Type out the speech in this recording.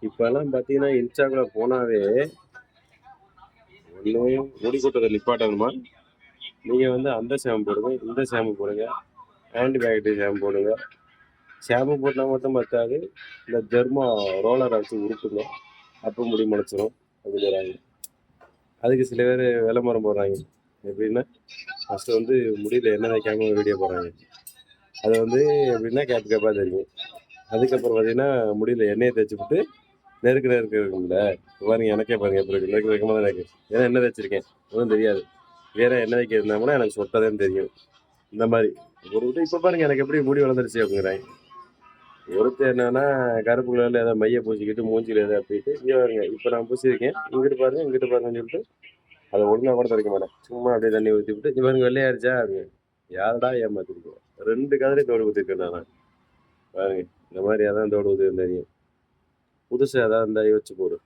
இப்பலாம் பார்த்தீங்கன்னா, இன்ஸ்டாக்குள்ள போனாவே, ஒண்ணு முடி கொட்டுறத நிப்பாட்டணுமா, நீங்க வந்து அந்த ஷாம்பு போடுங்க, இந்த ஷாம்பு போடுங்க, ஆன்டிபயாட்டிக் ஷாம்பு போடுங்க. ஷாம்பு போட்டா மட்டும் பத்தாது, இந்த ஜெர்மா ரோலர வச்சு உருட்டுங்க. அப்ப முடி முளைச்சிரும் அப்படிங்கிறாங்க. அதுக்கு சில பேரு விளம்பரம் போடுறாங்க. எப்படின்னா, ஃபர்ஸ்ட்டு வந்து முடியில எண்ணெய் தேய்க்காம ஒரு வீடியோ போடுறாங்க. அது வந்து எப்படின்னா கேப் கேப்பா தெரியும். அதுக்கப்புறம் பார்த்தீங்கன்னா, முடியில எண்ணெய தேய்ச்சுப்புட்டு நெருக்க நெருக்க இருக்கும்ல, பாருங்க எனக்கே பாருங்க எப்படி இருக்கு. நெருக்க நெருக்கமா தானே இருக்கு. ஏன்னா எண்ணெய் தேய்ச்சிருக்கேன். ஒண்ணும் தெரியாது. வேற எண்ணெய் தேய்க்கிறதுனா கூட எனக்கு சொட்டதான் தெரியும். இந்த மாரி. ஒரு விட்டு இப்ப பாருங்க எனக்கு எப்படி முடி வளர்ந்துருச்சு அப்படிங்கிறாங்க. ஒருத்தன் என்னன்னா, கருப்பு கலர்ல ஏதோ மைய பூசிக்கிட்டு, மூஞ்சில ஏதோ அப்பிட்டு, இங்க பாருங்க இப்ப நான் பூசியிருக்கேன். இங்கிட்டு பாருங்க, இங்கிட்டு பாருங்கன்னு சொல்லிட்டு, அத ஒழுங்கா கூட துடைக்க மாட்டேன். சும்மா அப்படியே தண்ணி ஊத்தி விட்டு, இங்க பாருங்க வெள்ளையாயிருச்சா அப்படிங்க. யாரடா ஏமாத்திருக்கீங்க? 2 கலரையும் தோடு ஊத்திருக்கேன் நானா. பாருங்க. இந்த மாரி அதான் தோடு ஊத்திருந்தேன். புதுசா ஏதாவது இருந்தா யோசிச்சு போடு.